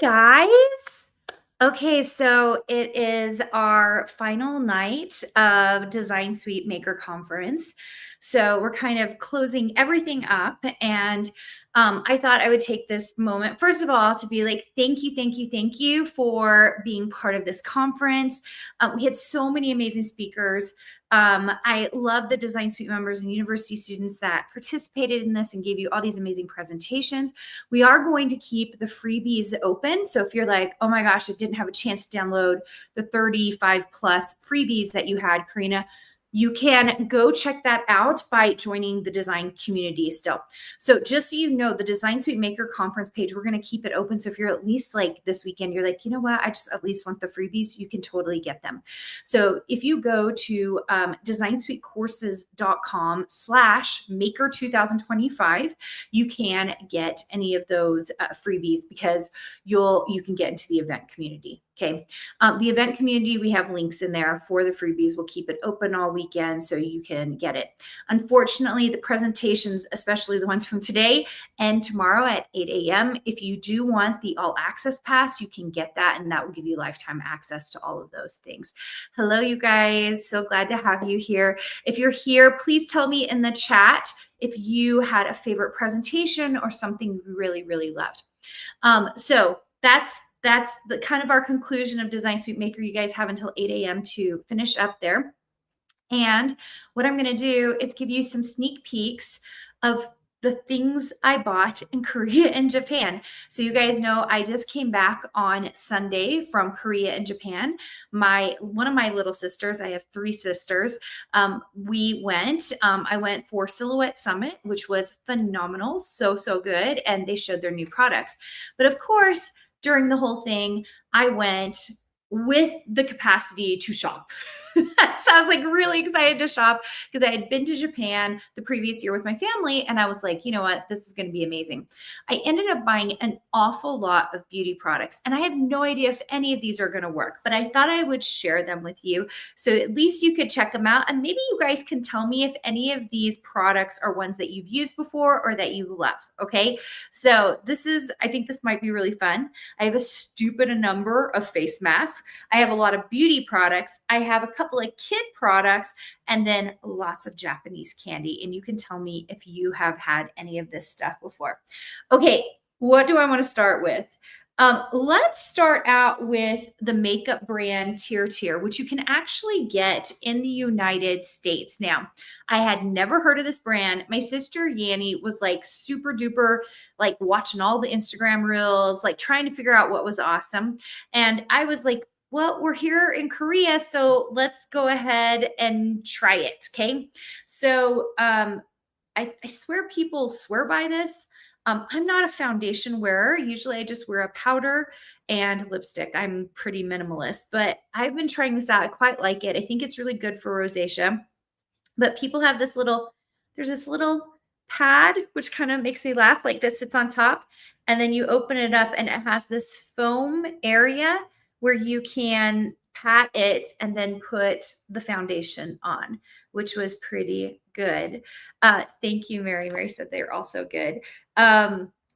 Guys. Okay, so it is our final night of Design Suite Maker Conference. So we're kind of closing everything up. And I thought I would take this moment, first of all, to be like, thank you, thank you, thank you for being part of this conference. We had so many amazing speakers. I love the Design Suite members and university students that participated in this and gave you all these amazing presentations. We are going to keep the freebies open. So if you're like, oh my gosh, I didn't have a chance to download the 35 plus freebies that you had, Carina, you can go check that out by joining the design community still. So just so you know, the Design Suite Maker Conference page, we're going to keep it open. So if you're at least like this weekend, you're like, you know what, I just at least want the freebies, you can totally get them. So if you go to designsuitecourses.com/maker2025, you can get any of those freebies because you can get into the event community. Okay. The event community, we have links in there for the freebies. We'll keep it open all weekend so you can get it. Unfortunately, the presentations, especially the ones from today and tomorrow at 8 a.m., if you do want the all access pass, you can get that, and that will give you lifetime access to all of those things. Hello, you guys. So glad to have you here. If you're here, please tell me in the chat if you had a favorite presentation or something you really, really loved. So that's the kind of our conclusion of Design Suite Maker. You guys have until 8 a.m. to finish up there. And what I'm going to do is give you some sneak peeks of the things I bought in Korea and Japan. So you guys know I just came back on Sunday from Korea and Japan. One of my little sisters, I have 3 sisters, we went. I went for Silhouette Summit, which was phenomenal, so good, and they showed their new products. But of course, during the whole thing, I went with the capacity to shop. So I was like really excited to shop because I had been to Japan the previous year with my family. And I was like, you know what, this is going to be amazing. I ended up buying an awful lot of beauty products. And I have no idea if any of these are going to work, but I thought I would share them with you. So at least you could check them out. And maybe you guys can tell me if any of these products are ones that you've used before or that you love. Okay. So I think this might be really fun. I have a stupid number of face masks. I have a lot of beauty products. I have a couple of kid products, and then lots of Japanese candy. And you can tell me if you have had any of this stuff before. Okay, what do I want to start with? Let's start out with the makeup brand Tier, which you can actually get in the United States. Now, I had never heard of this brand. My sister Yanni was like super duper, like watching all the Instagram reels, like trying to figure out what was awesome. And I was like, well, we're here in Korea, so let's go ahead and try it. Okay. So I swear people swear by this. I'm not a foundation wearer. Usually I just wear a powder and lipstick. I'm pretty minimalist, but I've been trying this out. I quite like it. I think it's really good for rosacea. But people have there's this little pad, which kind of makes me laugh, like this sits on top. And then you open it up and it has this foam area where you can pat it and then put the foundation on, which was pretty good. Thank you, Mary. Mary said they're also good.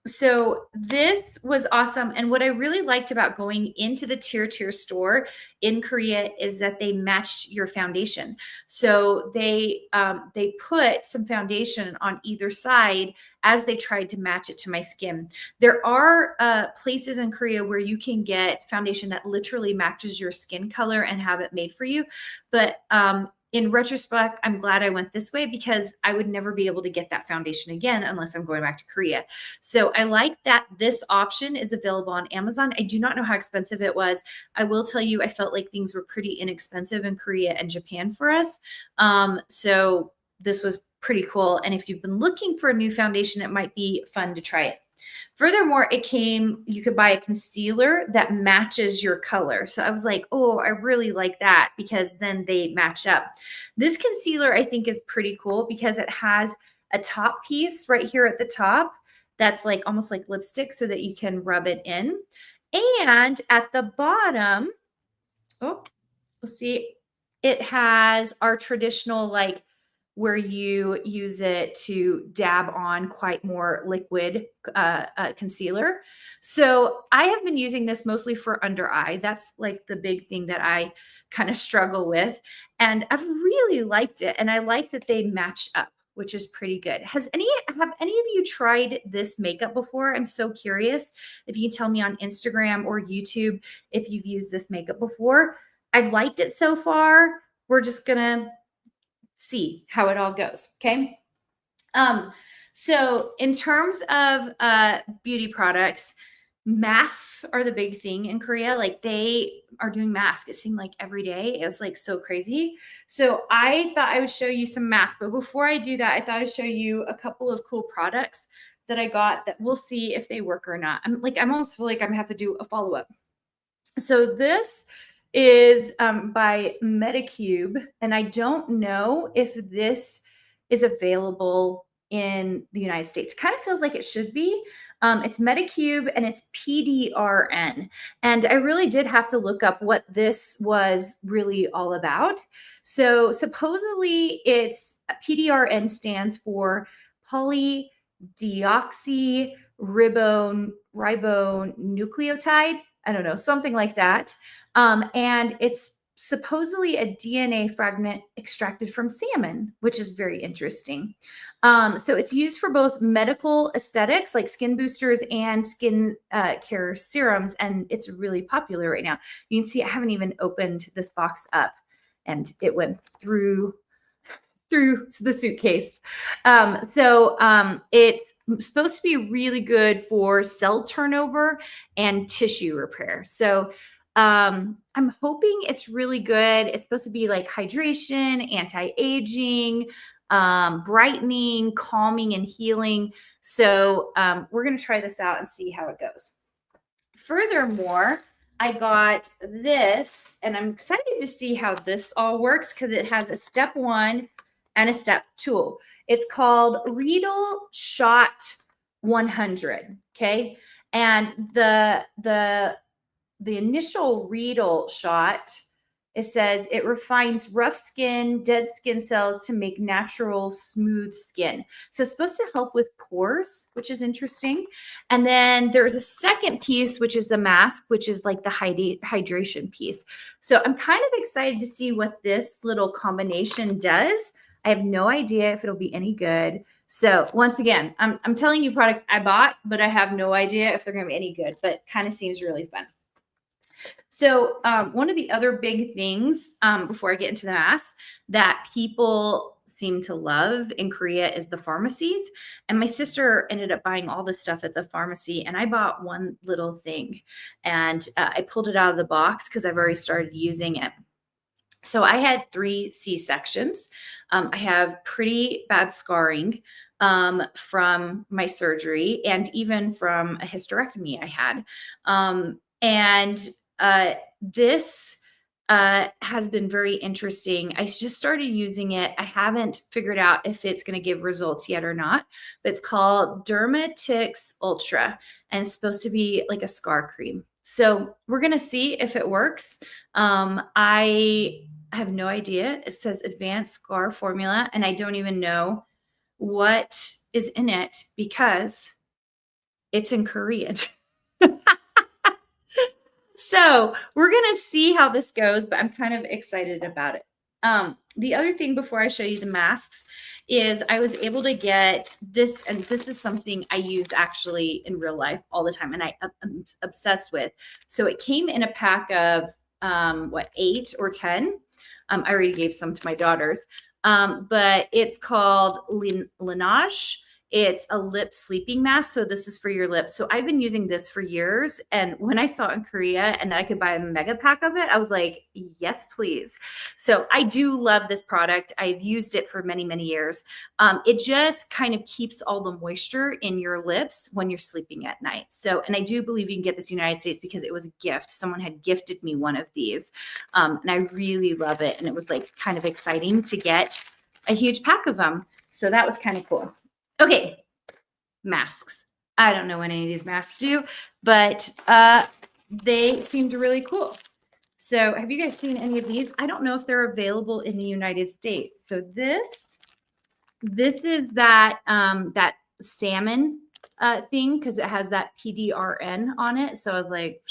So this was awesome. And what I really liked about going into the Tier store in Korea is that they match your foundation. So they put some foundation on either side as they tried to match it to my skin. There are places in Korea where you can get foundation that literally matches your skin color and have it made for you. But in retrospect, I'm glad I went this way because I would never be able to get that foundation again unless I'm going back to Korea. So I like that this option is available on Amazon. I do not know how expensive it was. I will tell you, I felt like things were pretty inexpensive in Korea and Japan for us. So this was pretty cool. And if you've been looking for a new foundation, it might be fun to try it. Furthermore, you could buy a concealer that matches your color. So I was like, oh, I really like that because then they match up. This concealer I think is pretty cool because it has a top piece right here at the top that's like almost like lipstick so that you can rub it in. And at the bottom, let's see, it has our traditional like where you use it to dab on quite more liquid concealer. So I have been using this mostly for under eye. That's like the big thing that I kind of struggle with. And I've really liked it. And I like that they matched up, which is pretty good. Have any of you tried this makeup before? I'm so curious if you can tell me on Instagram or YouTube if you've used this makeup before. I've liked it so far. We're just gonna see how it all goes. Okay. So in terms of beauty products, masks are the big thing in Korea. Like they are doing masks. It seemed like every day. It was like so crazy. So I thought I would show you some masks. But before I do that, I thought I'd show you a couple of cool products that I got that we'll see if they work or not. I'm almost feel like I'm gonna have to do a follow-up. So this is by Medicube, and I don't know if this is available in the United States. It kind of feels like it should be. It's Medicube and it's PDRN. And I really did have to look up what this was really all about. So supposedly it's PDRN stands for polydeoxyribonucleotide. I don't know, something like that. And it's supposedly a DNA fragment extracted from salmon, which is very interesting. So it's used for both medical aesthetics, like skin boosters and skin care serums, and it's really popular right now. You can see I haven't even opened this box up, and it went through the suitcase. It's supposed to be really good for cell turnover and tissue repair. So I'm hoping it's really good. It's supposed to be like hydration, anti-aging, brightening, calming, and healing. So we're going to try this out and see how it goes. Furthermore, I got this, and I'm excited to see how this all works because it has a step 1 and a step 2. It's called Riedel Shot 100. Okay. And the initial Riedel shot, it says it refines rough skin, dead skin cells to make natural, smooth skin. So it's supposed to help with pores, which is interesting. And then there's a second piece, which is the mask, which is like the hydration piece. So I'm kind of excited to see what this little combination does. I have no idea if it'll be any good. So once again, I'm telling you products I bought, but I have no idea if they're going to be any good, but kind of seems really fun. So one of the other big things before I get into the masks that people seem to love in Korea is the pharmacies. And my sister ended up buying all this stuff at the pharmacy, and I bought one little thing, and I pulled it out of the box because I've already started using it. So I had 3 C-sections. I have pretty bad scarring from my surgery and even from a hysterectomy I had. This has been very interesting. I just started using it. I haven't figured out if it's going to give results yet or not, but it's called Dermatix Ultra, and it's supposed to be like a scar cream. So we're going to see if it works. I have no idea. It says advanced scar formula, and I don't even know what is in it because it's in Korean. So we're going to see how this goes, but I'm kind of excited about it. The other thing before I show you the masks is I was able to get this, and this is something I use actually in real life all the time, and I'm obsessed with. So it came in a pack of 8 or 10. I already gave some to my daughters, but it's called Laneige. It's a lip sleeping mask. So this is for your lips. So I've been using this for years. And when I saw it in Korea and that I could buy a mega pack of it, I was like, yes, please. So I do love this product. I've used it for many, many years. It just kind of keeps all the moisture in your lips when you're sleeping at night. So, and I do believe you can get this in the United States because it was a gift. Someone had gifted me one of these. And I really love it. And it was like kind of exciting to get a huge pack of them. So that was kind of cool. Okay, masks. I don't know what any of these masks do, but they seemed really cool. So have you guys seen any of these? I don't know if they're available in the United States. So this this is that that salmon thing because it has that PDRN on it. So I was like,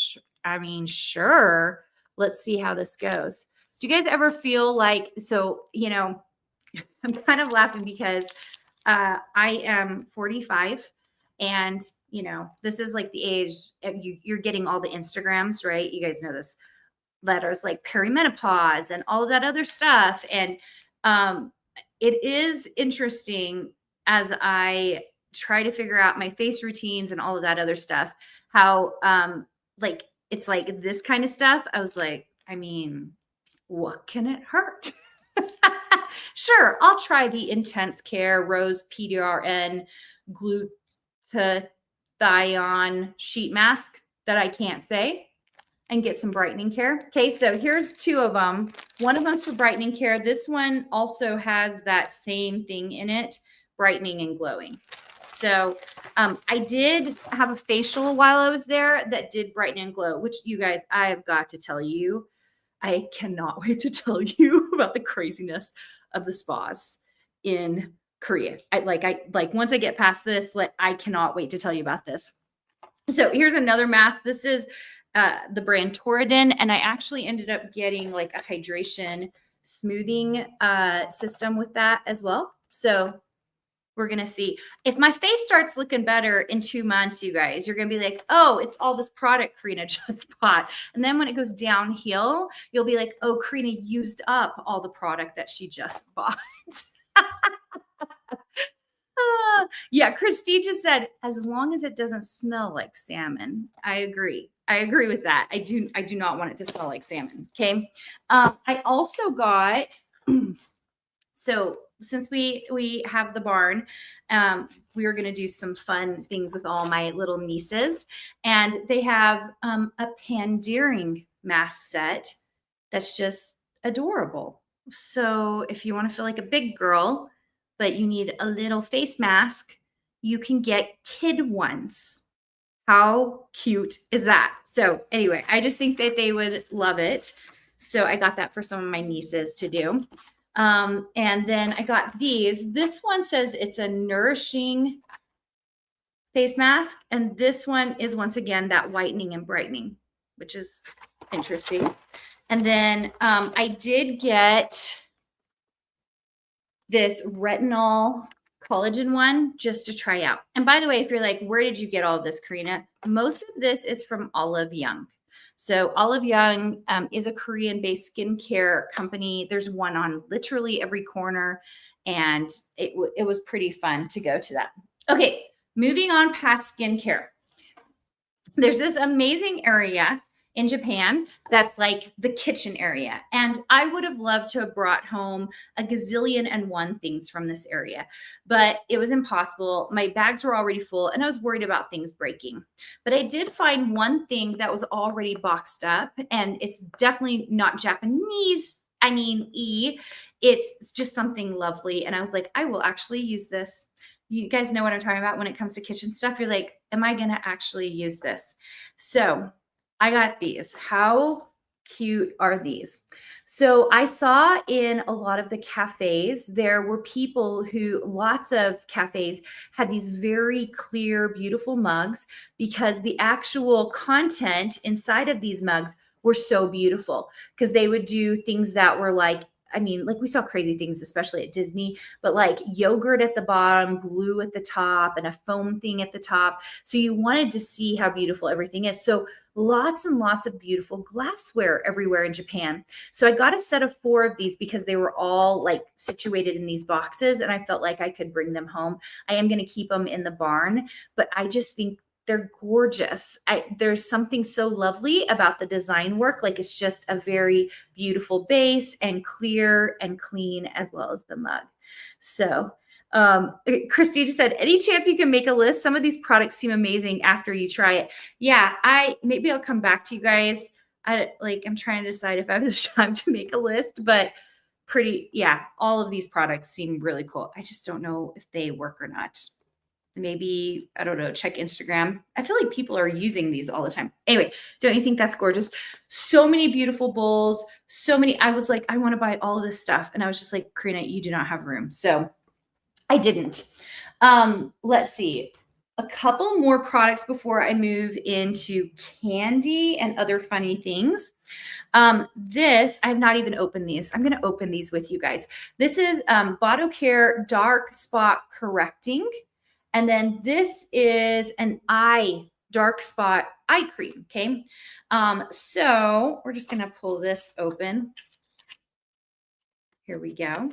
sure. Let's see how this goes. Do you guys ever feel like, so, you know, I'm kind of laughing because I am 45 and, you know, this is like the age you're getting all the Instagrams, right? You guys know this letters like perimenopause and all of that other stuff. And um, it is interesting as I try to figure out my face routines and all of that other stuff, how like it's like this kind of stuff. I was like, I mean, what can it hurt? Sure, I'll try the Intense Care Rose PDRN glutathione sheet mask that I can't say and get some brightening care. Okay, so here's two of them. One of them's for brightening care. This one also has that same thing in it, brightening and glowing. So I did have a facial while I was there that did brighten and glow, which you guys, I have got to tell you, I cannot wait to tell you about the craziness of the spas in Korea. I like once I get past this, I cannot wait to tell you about this. So here's another mask. This is the brand Torridin, and I actually ended up getting like a hydration smoothing system with that as well. So we're going to see if my face starts looking better in 2 months, you guys, you're going to be like, oh, it's all this product Carina just bought. And then when it goes downhill, you'll be like, oh, Carina used up all the product that she just bought. Yeah, Christy just said, as long as it doesn't smell like salmon. I agree. I agree with that. I do not want it to smell like salmon. Okay. I also got, so since we have the barn, we are going to do some fun things with all my little nieces. And they have a pandeering mask set that's just adorable. So if you want to feel like a big girl, but you need a little face mask, you can get kid ones. How cute is that? So anyway, I just think that they would love it. So I got that for some of my nieces to do. And then I got these. This one says it's a nourishing face mask. And this one is once again that whitening and brightening, which is interesting. And then I did get this retinol collagen one just to try out. And by the way, if you're like, where did you get all of this, Carina? Most of this is from Olive Young. So Olive Young is a Korean-based skincare company. There's one on literally every corner, and it was pretty fun to go to that. Okay, moving on past skincare. There's this amazing area in Japan that's like the kitchen area. And I would have loved to have brought home a gazillion and one things from this area, but it was impossible. My bags were already full and I was worried about things breaking. But I did find one thing that was already boxed up, and it's definitely not Japanese. I mean, it's just something lovely. And I was like, I will actually use this. You guys know what I'm talking about when it comes to kitchen stuff. You're like, am I going to actually use this? So I got these. How cute are these? So I saw in a lot of the cafes, there were people who, lots of cafes had these very clear, beautiful mugs because the actual content inside of these mugs were so beautiful because they would do things that were like, I mean, like we saw crazy things, especially at Disney, but like yogurt at the bottom, glue at the top, and a foam thing at the top. So you wanted to see how beautiful everything is. So lots and lots of beautiful glassware everywhere in Japan. So I got a set of 4 of these because they were all like situated in these boxes and I felt like I could bring them home. I am going to keep them in the barn, but I just think they're gorgeous. There's something so lovely about the design work. Like it's just a very beautiful base and clear and clean, as well as the mug. So Christy just said, any chance you can make a list? Some of these products seem amazing after you try it. Yeah, maybe I'll come back to you guys. I'm trying to decide if I have the time to make a list, but all of these products seem really cool. I just don't know if they work or not. Maybe, I don't know, check Instagram. I feel like people are using these all the time. Anyway, don't you think that's gorgeous? So many beautiful bowls, I was like, I want to buy all of this stuff. And I was just like, Carina, you do not have room. So I didn't. Let's see. A couple more products before I move into candy and other funny things. This, I've not even opened these. I'm going to open these with you guys. This is Botto Care Dark Spot Correcting. And then this is an dark spot eye cream. Okay. So we're just going to pull this open. Here we go.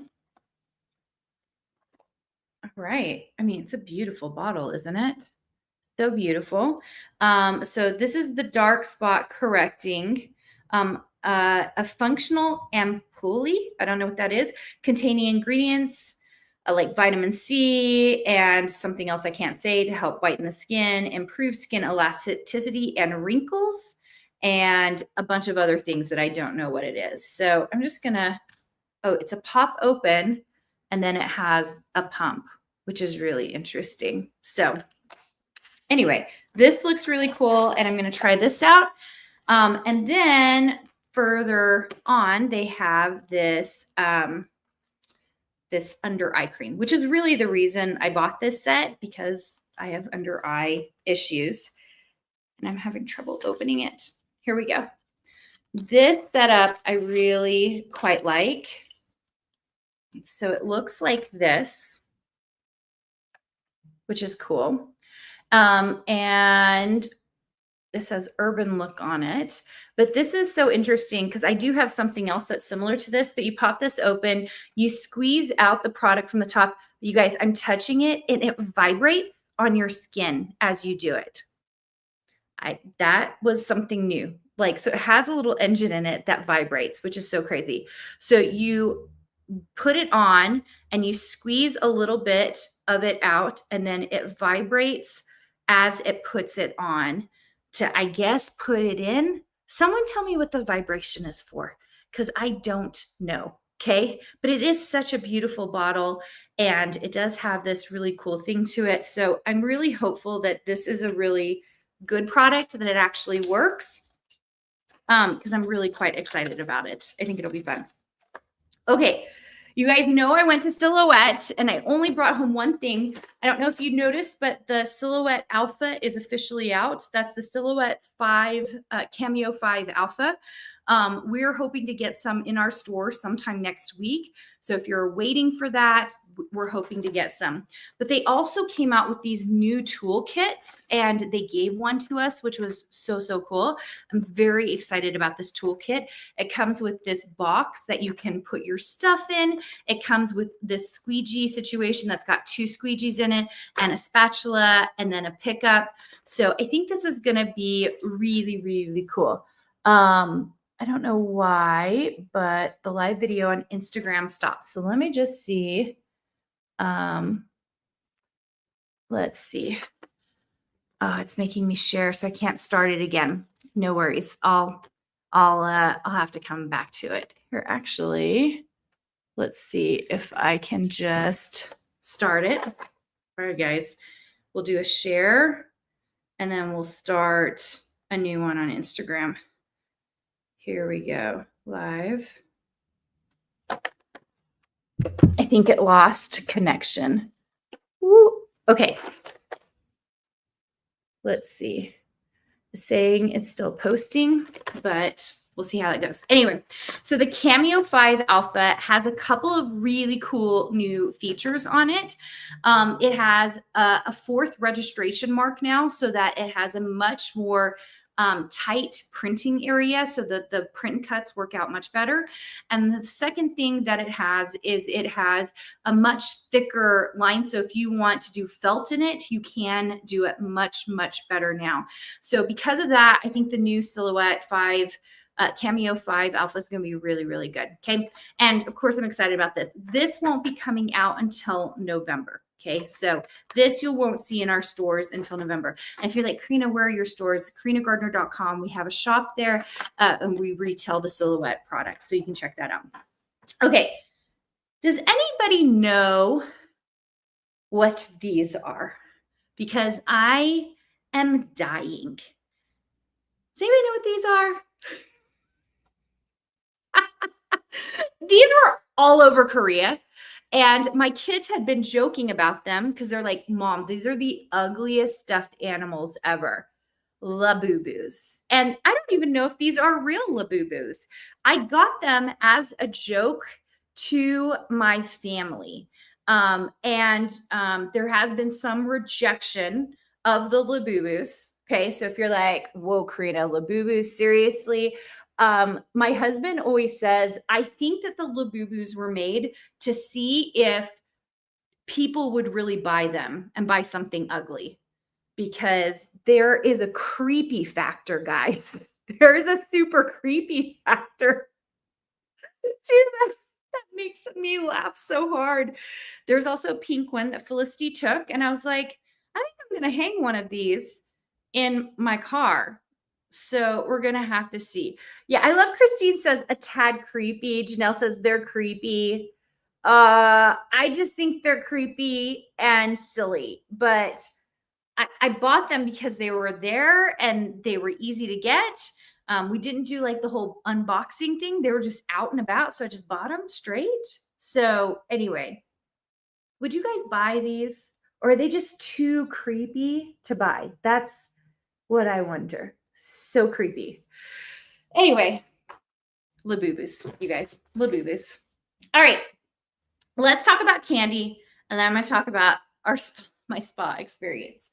All right. I mean, it's a beautiful bottle, isn't it? So beautiful. So this is the dark spot correcting, a functional ampoule. I don't know what that is, containing ingredients like vitamin C and something else I can't say to help whiten the skin, improve skin elasticity and wrinkles, and a bunch of other things that I don't know what it is. So I'm just gonna, oh, it's a pop open, and then it has a pump, which is really interesting. So anyway, this looks really cool, and I'm going to try this out. And then further on, they have this this under eye cream, which is really the reason I bought this set, because I have under eye issues, and I'm having trouble opening it. Here we go. This setup I really quite like. So it looks like this, which is cool. And this says urban look on it, but this is so interesting because I do have something else that's similar to this, but you pop this open, you squeeze out the product from the top. You guys, I'm touching it and it vibrates on your skin as you do it. That was something new. Like, so it has a little engine in it that vibrates, which is so crazy. So you put it on and you squeeze a little bit of it out, and then it vibrates as it puts it on to, I guess, put it in. Someone tell me what the vibration is for, because I don't know. Okay. But it is such a beautiful bottle, and it does have this really cool thing to it. So I'm really hopeful that this is a really good product, that it actually works, because I'm really quite excited about it. I think it'll be fun. Okay. You guys know I went to Silhouette and I only brought home one thing. I don't know if you noticed, but the Silhouette Alpha is officially out. That's the Silhouette 5, Cameo 5 Alpha. We're hoping to get some in our store sometime next week. So if you're waiting for that, we're hoping to get some. But they also came out with these new toolkits, and they gave one to us, which was so, so cool. I'm very excited about this toolkit. It comes with this box that you can put your stuff in. It comes with this squeegee situation that's got 2 squeegees in it, and a spatula, and then a pickup. So I think this is going to be really, really cool. I don't know why, but the live video on Instagram stopped. So let me just see. Let's see. Oh, it's making me share, so I can't start it again. No worries. I'll have to come back to it here. Actually, let's see if I can just start it. All right, guys, we'll do a share, and then we'll start a new one on Instagram. Here we go. Live. I think it lost connection. Woo. Okay. Let's see. It's saying it's still posting, but we'll see how it goes. Anyway, so the Cameo 5 Alpha has a couple of really cool new features on it. It has a 4th registration mark now, so that it has a much more tight printing area, so that the print cuts work out much better. And the second thing that it has is it has a much thicker line. So if you want to do felt in it, you can do it much, much better now. So because of that, I think the new Silhouette 5 Cameo 5 Alpha is going to be really, really good. Okay. And of course, I'm excited about this. This won't be coming out until November. Okay. So this you won't see in our stores until November. And if you're like, Carina, where are your stores? CarinaGardner.com. We have a shop there, and we retail the Silhouette products. So you can check that out. Okay. Does anybody know what these are? Because I am dying. Does anybody know what these are? These were all over Korea. And my kids had been joking about them because they're like, Mom, these are the ugliest stuffed animals ever. Labubu's. And I don't even know if these are real Labubu's. I got them as a joke to my family. There has been some rejection of the Labubu's. Okay, so if you're like, whoa, Carina, Labubu's, seriously? My husband always says, I think that the Labubu's were made to see if people would really buy them and buy something ugly, because there is a creepy factor, guys. There's a super creepy factor to that makes me laugh so hard. There's also a pink one that Felicity took, and I was like, I think I'm going to hang one of these in my car. So we're going to have to see. Yeah, I love Christine says a tad creepy. Janelle says they're creepy. I just think they're creepy and silly, but I bought them because they were there and they were easy to get. We didn't do like the whole unboxing thing. They were just out and about. So I just bought them straight. So anyway, would you guys buy these, or are they just too creepy to buy? That's what I wonder. So creepy. Anyway, Labubu's, you guys, Labubu's. All right, let's talk about candy, and then I'm going to talk about my spa experience.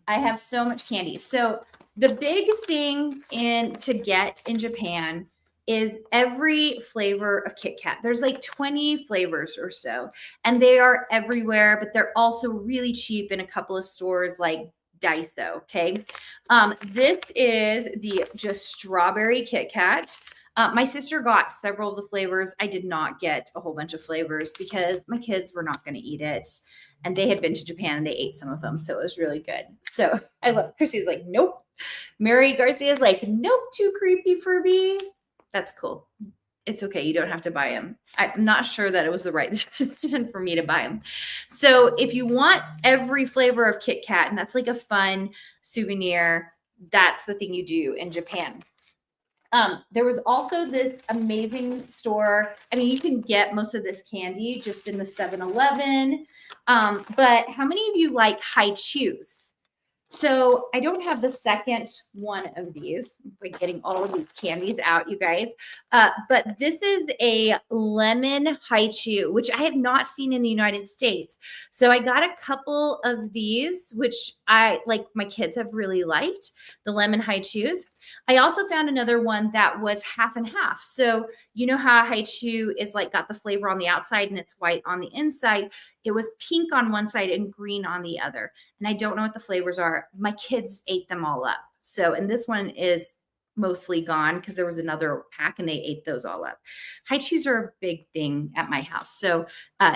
I have so much candy. So the big thing to get in Japan is every flavor of Kit Kat. There's like 20 flavors or so, and they are everywhere, but they're also really cheap in a couple of stores like Daiso. Okay. This is the just strawberry Kit Kat. My sister got several of the flavors. I did not get a whole bunch of flavors because my kids were not going to eat it. And they had been to Japan and they ate some of them. So it was really good. So I love, Chrissy's like, nope. Mary Garcia's like, nope, too creepy for me. That's cool. It's okay. You don't have to buy them. I'm not sure that it was the right decision for me to buy them. So if you want every flavor of Kit Kat, and that's like a fun souvenir, that's the thing you do in Japan. There was also this amazing store. I mean, you can get most of this candy just in the 7-Eleven. But how many of you like high chews? So I don't have the second one of these. I'm getting all of these candies out, you guys. But this is a lemon haichu, which I have not seen in the United States. So I got a couple of these, which I like, my kids have really liked the lemon haichus. I also found another one that was half and half. So you know how haichu is like got the flavor on the outside and it's white on the inside. It was pink on one side and green on the other. And I don't know what the flavors are. My kids ate them all up. So, and this one is mostly gone because there was another pack and they ate those all up. Haichus are a big thing at my house. So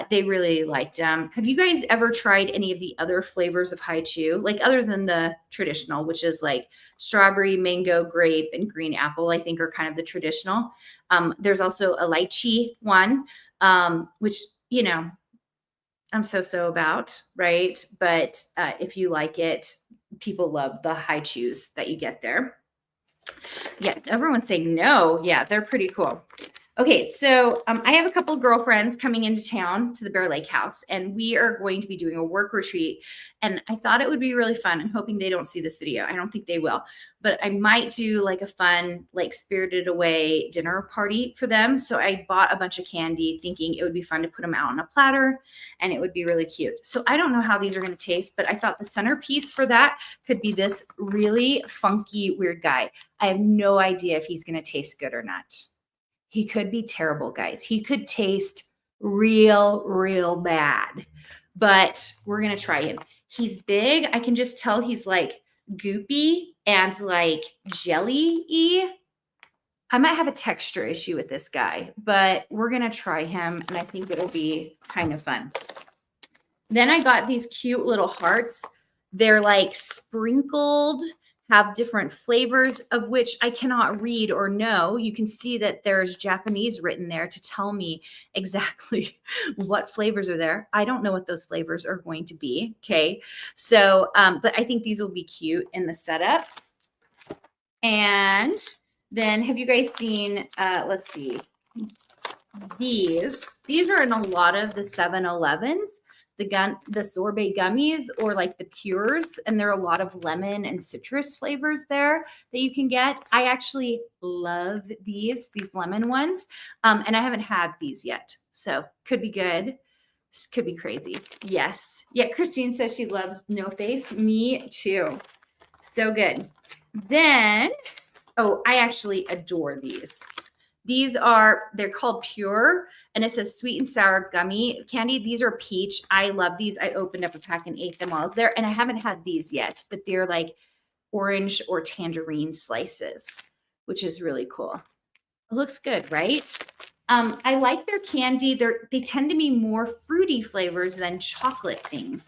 they really liked them. Have you guys ever tried any of the other flavors of haichu? Like other than the traditional, which is like strawberry, mango, grape, and green apple, I think are kind of the traditional. There's also a lychee one, which, you know, I'm so about, right? But if you like it, people love the haichus that you get there. Yeah, everyone's saying no. Yeah, they're pretty cool. Okay, so I have a couple of girlfriends coming into town to the Bear Lake house, and we are going to be doing a work retreat. And I thought it would be really fun. I'm hoping they don't see this video. I don't think they will, but I might do like a fun, like Spirited Away dinner party for them. So I bought a bunch of candy thinking it would be fun to put them out on a platter and it would be really cute. So I don't know how these are going to taste, but I thought the centerpiece for that could be this really funky, weird guy. I have no idea if he's going to taste good or not. He could be terrible, guys. He could taste real bad, but we're going to try him. He's big. I can just tell he's like goopy and like jelly-y. I might have a texture issue with this guy, but we're going to try him, and I think it'll be kind of fun. Then I got these cute little hearts. They're like sprinkled, have different flavors of which I cannot read or know. You can see that there's Japanese written there to tell me exactly what flavors are there. I don't know what those flavors are going to be. Okay. So, but I think these will be cute in the setup. And then have you guys seen, let's see. these are in a lot of the 7-Elevens, the sorbet gummies or like the pures, and there are a lot of lemon and citrus flavors there that you can get. I actually love these lemon ones, and I haven't had these yet, so could be good. Could be crazy. Yes. Yeah, Christine says she loves No Face. Me too. So good. Then, oh, I actually adore these. They're called Pure, and it says sweet and sour gummy candy. These are peach. I love these. I opened up a pack and ate them while I was there, and I haven't had these yet, but they're like orange or tangerine slices, which is really cool. It looks good, right? I like their candy. They tend to be more fruity flavors than chocolate things.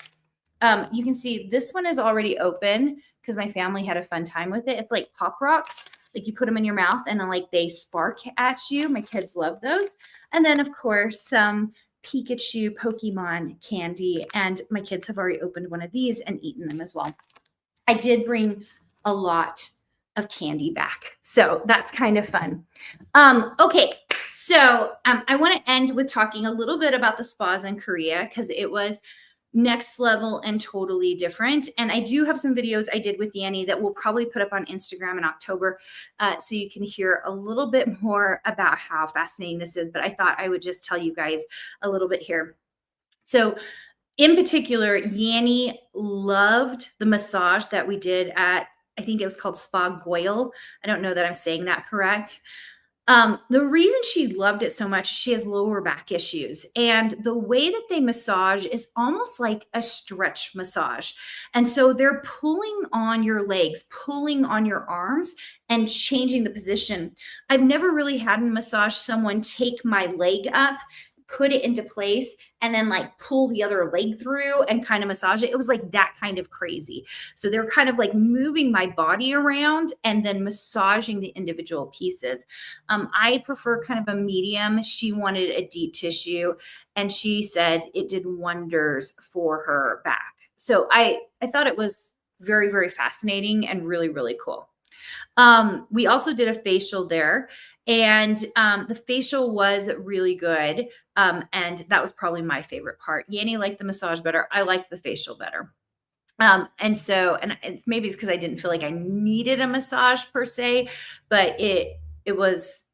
You can see this one is already open because my family had a fun time with it. It's like Pop Rocks. Like you put them in your mouth and then like they spark at you. My kids love those. And then of course some Pikachu Pokemon candy. And my kids have already opened one of these and eaten them as well. I did bring a lot of candy back. So that's kind of fun. Okay, so I want to end with talking a little bit about the spas in Korea because it was next level and totally different. And I do have some videos I did with Yanni that we'll probably put up on Instagram in October so you can hear a little bit more about how fascinating this is. But I thought I would just tell you guys a little bit here. So in particular, Yanni loved the massage that we did at, I think it was called Spa Goyle. I don't know that I'm saying that correct. The reason she loved it so much, she has lower back issues. And the way that they massage is almost like a stretch massage. And so they're pulling on your legs, pulling on your arms, and changing the position. I've never really had a massage someone take my leg up, put it into place, and then like pull the other leg through and kind of massage it. It was like that kind of crazy. So they're kind of like moving my body around and then massaging the individual pieces. I prefer kind of a medium. She wanted a deep tissue, and she said it did wonders for her back. So I thought it was very, very fascinating and really, really cool. We also did a facial there, and the facial was really good. And that was probably my favorite part. Yanni liked the massage better. I liked the facial better. And it's maybe it's because I didn't feel like I needed a massage per se, but it was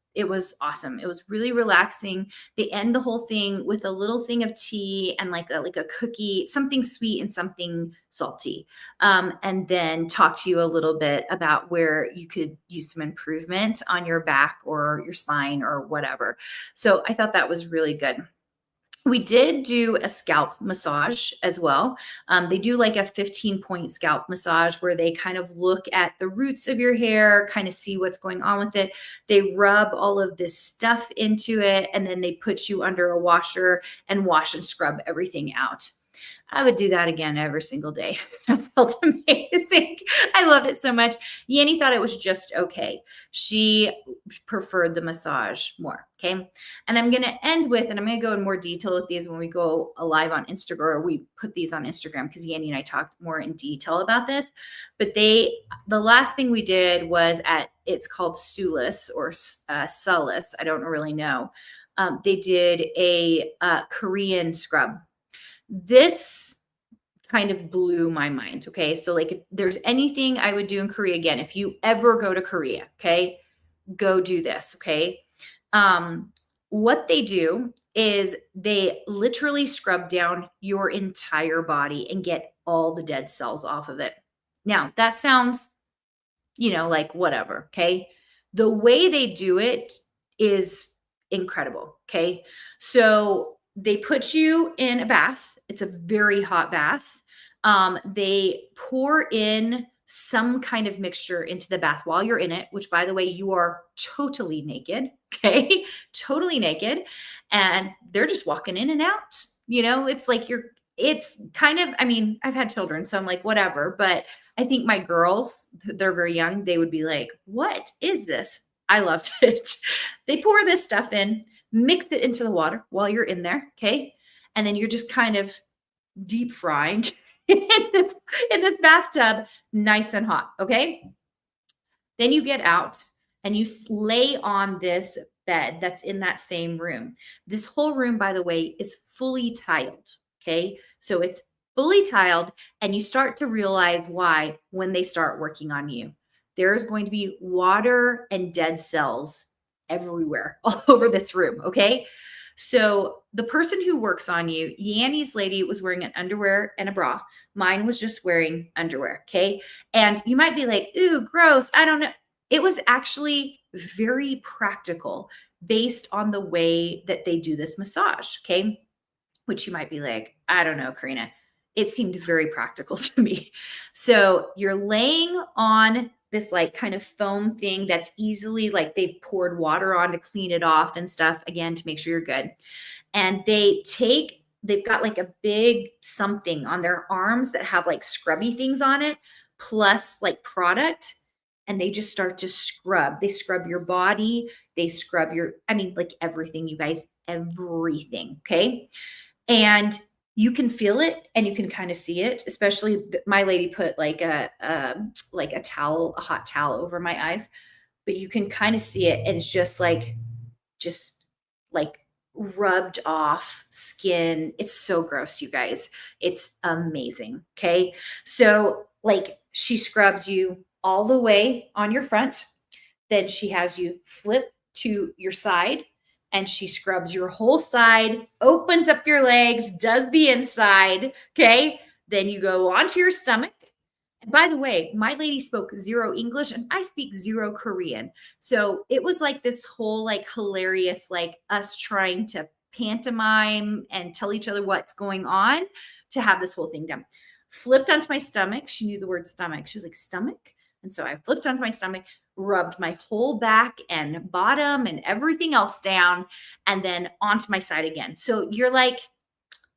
awesome. It was really relaxing. They end the whole thing with a little thing of tea and like a cookie, something sweet and something salty. And then talk to you a little bit about where you could use some improvement on your back or your spine or whatever. So I thought that was really good. We did do a scalp massage as well. They do like a 15-point scalp massage where they kind of look at the roots of your hair, kind of see what's going on with it. They rub all of this stuff into it, and then they put you under a washer and wash and scrub everything out. I would do that again every single day. It felt amazing. I loved it so much. Yanni thought it was just okay. She preferred the massage more. Okay. And I'm going to end with, and I'm going to go in more detail with these when we go live on Instagram, or we put these on Instagram because Yanni and I talked more in detail about this. But the last thing we did was it's called Sulis or Sulis. I don't really know. They did a Korean scrub. This kind of blew my mind. Okay. So like if there's anything I would do in Korea again, if you ever go to Korea, okay, go do this. Okay. What they do is they literally scrub down your entire body and get all the dead cells off of it. Now that sounds, like whatever. Okay. The way they do it is incredible. Okay. So they put you in a bath. It's a very hot bath. They pour in some kind of mixture into the bath while you're in it, which by the way, you are totally naked. Okay. Totally naked. And they're just walking in and out. It's like it's kind of, I've had children, so I'm like, whatever. But I think my girls, they're very young. They would be like, what is this? I loved it. They pour this stuff in, mix it into the water while you're in there. Okay. And then you're just kind of deep frying in this bathtub, nice and hot. Okay. Then you get out and you lay on this bed that's in that same room. This whole room, by the way, is fully tiled. Okay. So it's fully tiled, and you start to realize why when they start working on you. There's going to be water and dead cells everywhere, all over this room. Okay. So the person who works on you, Yanni's lady was wearing an underwear and a bra. Mine was just wearing underwear. Okay. And you might be like, ooh, gross. I don't know. It was actually very practical based on the way that they do this massage. Okay. Which you might be like, I don't know, Carina. It seemed very practical to me. So you're laying on this like kind of foam thing that's easily like they've poured water on to clean it off and stuff, again, to make sure you're good. And they've got like a big something on their arms that have like scrubby things on it, plus like product. And they just start to scrub. They scrub your body. They scrub like everything, you guys, everything. Okay. And you can feel it and you can kind of see it, especially my lady put like a hot towel over my eyes, but you can kind of see it. And it's just like rubbed off skin. It's so gross, you guys. It's amazing. Okay. So like she scrubs you all the way on your front. Then she has you flip to your side, and she scrubs your whole side, opens up your legs, does the inside. Okay. Then you go onto your stomach. And by the way, my lady spoke zero English and I speak zero Korean. So it was like this whole like hilarious, like us trying to pantomime and tell each other what's going on to have this whole thing done. Flipped onto my stomach. She knew the word stomach. She was like, stomach. And so I flipped onto my stomach, rubbed my whole back and bottom and everything else down, and then onto my side again. So you're like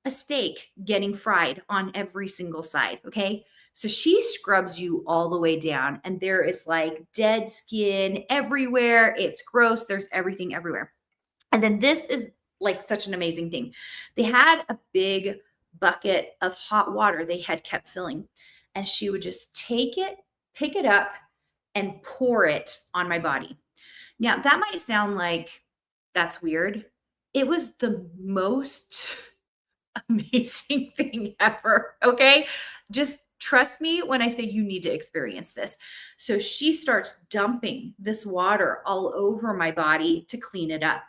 a steak getting fried on every single side. Okay. So she scrubs you all the way down, and there is like dead skin everywhere. It's gross. There's everything everywhere. And then this is like such an amazing thing. They had a big bucket of hot water they had kept filling, and she would just take it, pick it up, and pour it on my body. Now, that might sound like that's weird. It was the most amazing thing ever. Okay. Just trust me when I say you need to experience this. So she starts dumping this water all over my body to clean it up.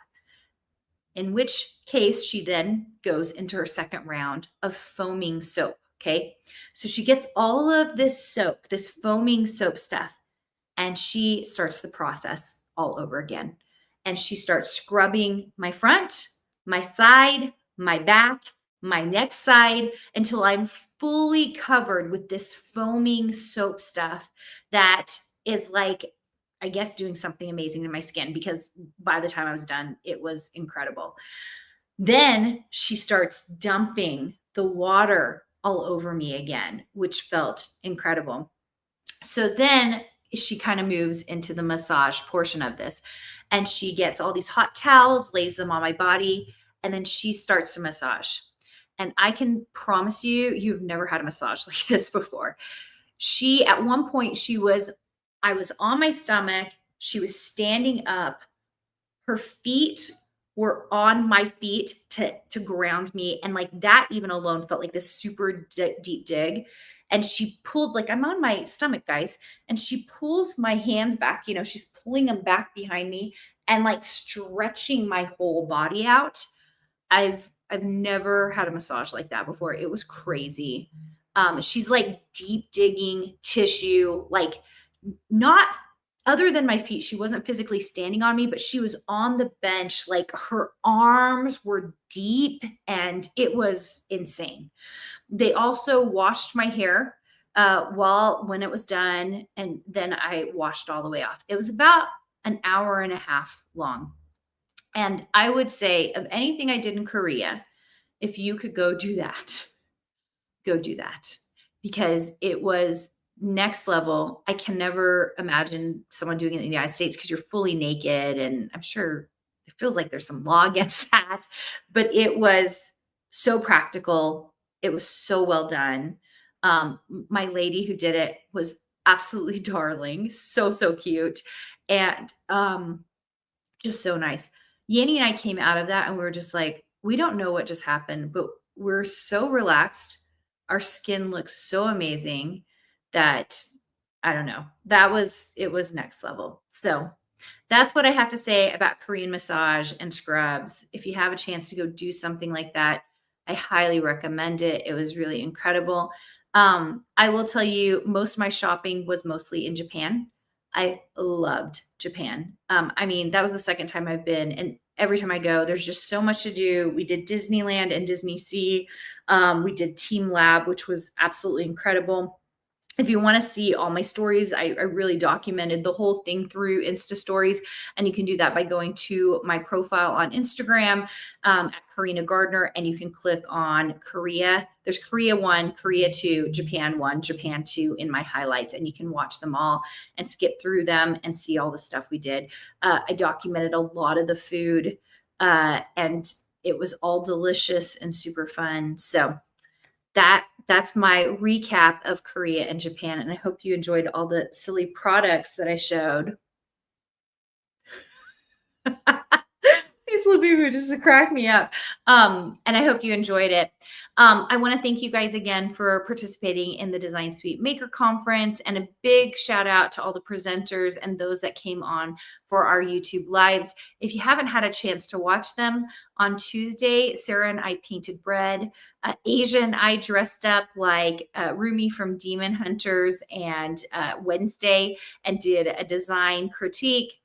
In which case, she then goes into her second round of foaming soap. Okay. So she gets all of this soap, this foaming soap stuff, and she starts the process all over again. And she starts scrubbing my front, my side, my back, my next side, until I'm fully covered with this foaming soap stuff that is like, I guess, doing something amazing to my skin, because by the time I was done, it was incredible. Then she starts dumping the water all over me again, which felt incredible. So then she kind of moves into the massage portion of this, and she gets all these hot towels, lays them on my body, and then she starts to massage. And I can promise you, you've never had a massage like this before. At one point, I was on my stomach. She was standing up. Her feet were on my feet to ground me. And like that even alone felt like this super deep dig. And she pulled, like, I'm on my stomach, guys, and she pulls my hands back, she's pulling them back behind me and like stretching my whole body out. I've never had a massage like that before. It was crazy. She's like deep digging tissue, like not other than my feet. She wasn't physically standing on me, but she was on the bench. Like her arms were deep, and it was insane. They also washed my hair when it was done, and then I washed all the way off. It was about an hour and a half long. And I would say, of anything I did in Korea, if you could go do that, go do that, because it was next level. I can never imagine someone doing it in the United States because you're fully naked. And I'm sure it feels like there's some law against that, but it was so practical. It was so well done. My lady who did it was absolutely darling. So, so cute. And Just so nice. Yanni and I came out of that and we were just like, we don't know what just happened, but we're so relaxed. Our skin looks so amazing that I don't know. It was next level. So that's what I have to say about Korean massage and scrubs. If you have a chance to go do something like that, I highly recommend it. It was really incredible. I will tell you, most of my shopping was mostly in Japan. I loved Japan. I mean, that was the second time I've been, and every time I go, there's just so much to do. We did Disneyland and Disney Sea. We did Team Lab, which was absolutely incredible. If you want to see all my stories, I really documented the whole thing through Insta stories. And you can do that by going to my profile on Instagram at Carina Gardner, and you can click on Korea. There's Korea 1, Korea 2, Japan 1, Japan 2 in my highlights, and you can watch them all and skip through them and see all the stuff we did. I documented a lot of the food, and it was all delicious and super fun. So that's my recap of Korea and Japan, and I hope you enjoyed all the silly products that I showed. These little people just crack me up. And I hope you enjoyed it. I want to thank you guys again for participating in the Design Suite Maker Conference, and a big shout out to all the presenters and those that came on for our YouTube lives. If you haven't had a chance to watch them, on Tuesday, Sarah and I painted bread. Asia and I dressed up like Rumi from Demon Hunters, and Wednesday, and did a design critique.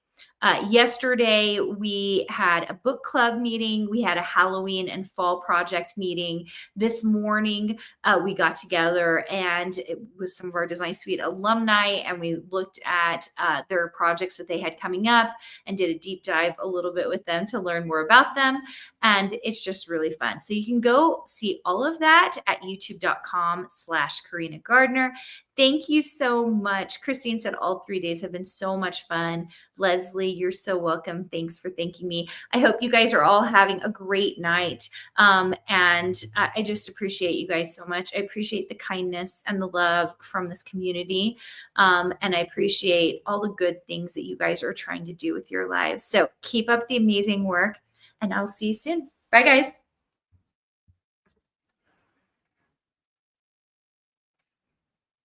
Yesterday, we had a book club meeting. We had a Halloween and fall project meeting. This morning, we got together and it was some of our Design Suite alumni, and we looked at their projects that they had coming up and did a deep dive a little bit with them to learn more about them. And it's just really fun. So you can go see all of that at youtube.com/Carina Gardner. Thank you so much. Christine said all 3 days have been so much fun. Leslie, you're so welcome. Thanks for thanking me. I hope you guys are all having a great night. And I just appreciate you guys so much. I appreciate the kindness and the love from this community. And I appreciate all the good things that you guys are trying to do with your lives. So keep up the amazing work, and I'll see you soon. Bye, guys.